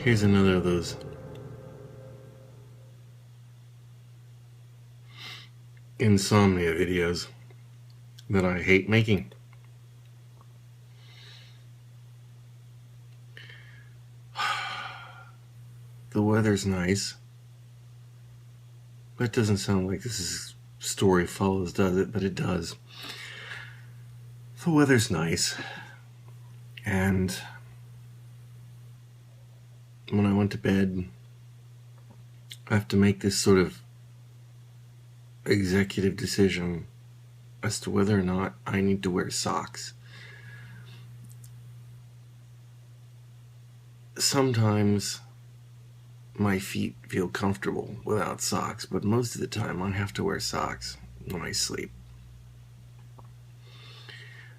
Here's another of those insomnia videos that I hate making. The weather's nice. That doesn't sound like this is story follows, does it? But it does. The weather's nice. And when I went to bed, I have to make this sort of executive decision as to whether or not I need to wear socks. Sometimes my feet feel comfortable without socks, but most of the time I have to wear socks when I sleep.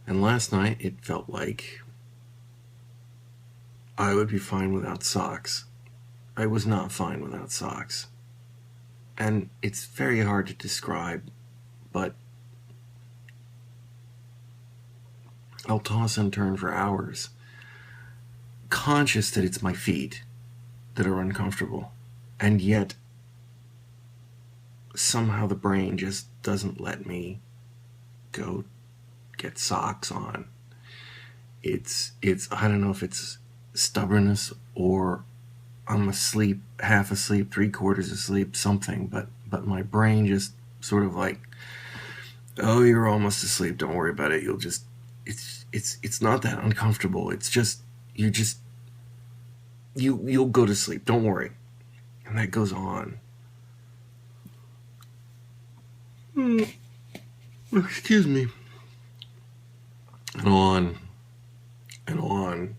And last night it felt like I would be fine without socks. I was not fine without socks. And it's very hard to describe, but I'll toss and turn for hours, conscious that it's my feet that are uncomfortable. And yet, somehow the brain just doesn't let me go get socks on. It's I don't know if it's stubbornness or I'm asleep, half asleep, 3/4 asleep, something, but my brain just sort of like, oh, you're almost asleep, don't worry about it, you'll just, it's not that uncomfortable, it's just, you'll go to sleep, don't worry. And that goes on. Excuse me. And on, and on,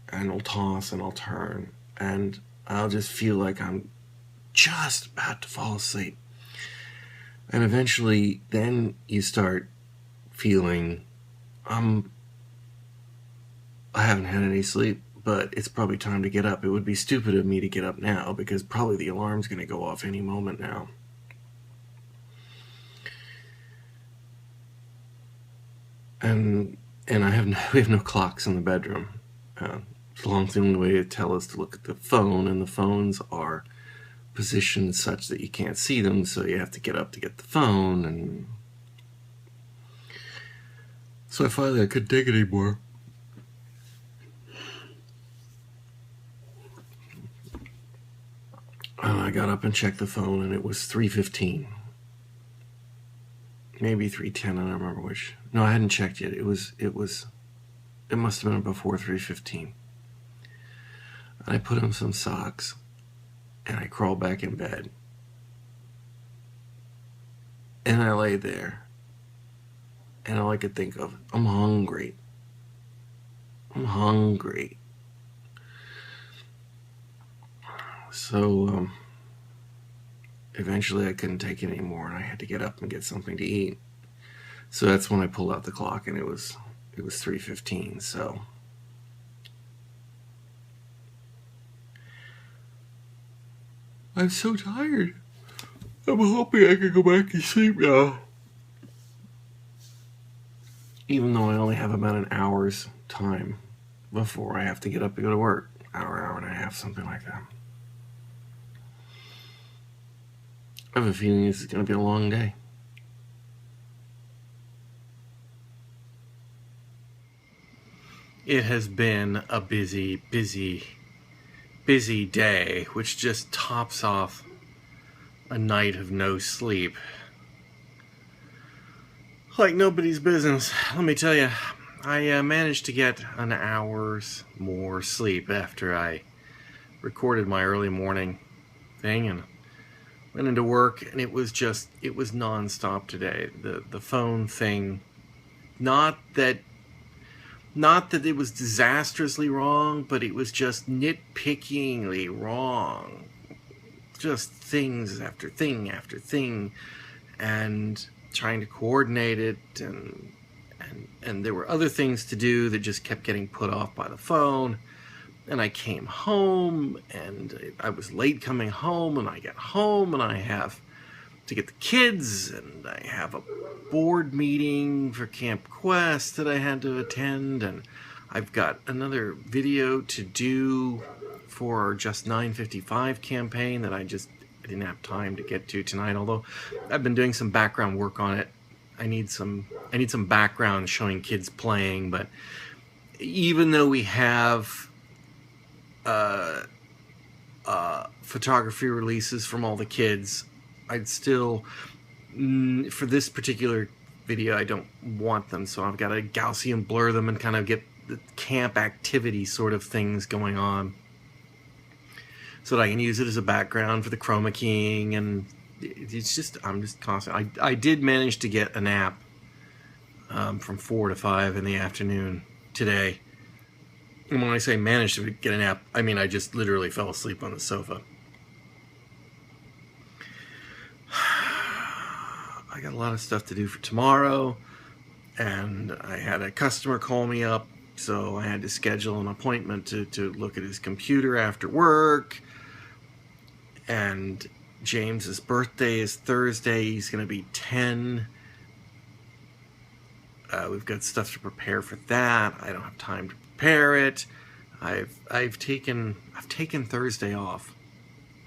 and I'll toss and I'll turn, and I'll just feel like I'm just about to fall asleep. And eventually, then you start feeling, I haven't had any sleep, but it's probably time to get up. It would be stupid of me to get up now, because probably the alarm's going to go off any moment now. And we have no clocks in the bedroom. The only way to tell us to look at the phone, and the phones are positioned such that you can't see them, so you have to get up to get the phone. And so finally I couldn't take it anymore. I got up and checked the phone, and it was 3:15. Maybe 3:10, I don't remember which. No, I hadn't checked yet. It must have been before 3:15. And I put on some socks, and I crawled back in bed. And I lay there, and all I could think of, I'm hungry. I'm hungry. So, eventually I couldn't take it anymore, and I had to get up and get something to eat. So that's when I pulled out the clock, and it was 3:15, so. I'm so tired. I'm hoping I can go back to sleep now. Even though I only have about an hour's time before I have to get up and go to work. Hour and a half, something like that. I have a feeling this is going to be a long day. It has been a busy day, which just tops off a night of no sleep. Like nobody's business. Let me tell you, I managed to get an hour's more sleep after I recorded my early morning thing and went into work, and it was nonstop today. The phone thing, not that it was disastrously wrong, but it was just nitpickingly wrong. Just things after thing after thing, and trying to coordinate it, and there were other things to do that just kept getting put off by the phone. And I came home, and I was late coming home, and I get home, and I have to get the kids, and I have a board meeting for Camp Quest that I had to attend, and I've got another video to do for our Just 955 campaign that I didn't have time to get to tonight, although I've been doing some background work on it. I need some background showing kids playing, but even though we have photography releases from all the kids, I'd still, for this particular video, I don't want them, so I've got to Gaussian blur them and kind of get the camp activity sort of things going on so that I can use it as a background for the chroma keying. And it's just, I'm just constant. I did manage to get a nap from 4 to 5 in the afternoon today. And when I say managed to get a nap, I mean I just literally fell asleep on the sofa. I got a lot of stuff to do for tomorrow, and I had a customer call me up, so I had to schedule an appointment to look at his computer after work. And James's birthday is Thursday. He's going to be 10. We've got stuff to prepare for that. I don't have time to prepare it. I've taken Thursday off.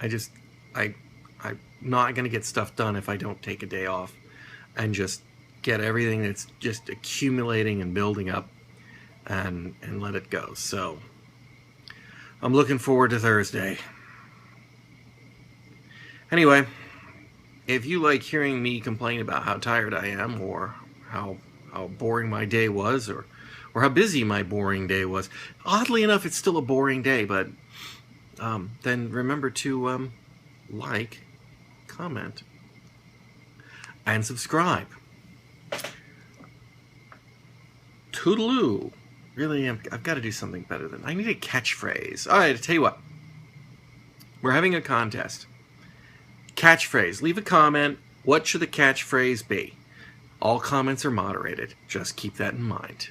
I'm not going to get stuff done if I don't take a day off and just get everything that's just accumulating and building up and let it go. So I'm looking forward to Thursday. Anyway, if you like hearing me complain about how tired I am, or how boring my day was, or how busy my boring day was, oddly enough, it's still a boring day, but then remember to like, comment, and subscribe. Toodaloo. Really, I've got to do something better than... I need a catchphrase. All right, I'll tell you what. We're having a contest. Catchphrase. Leave a comment. What should the catchphrase be? All comments are moderated. Just keep that in mind.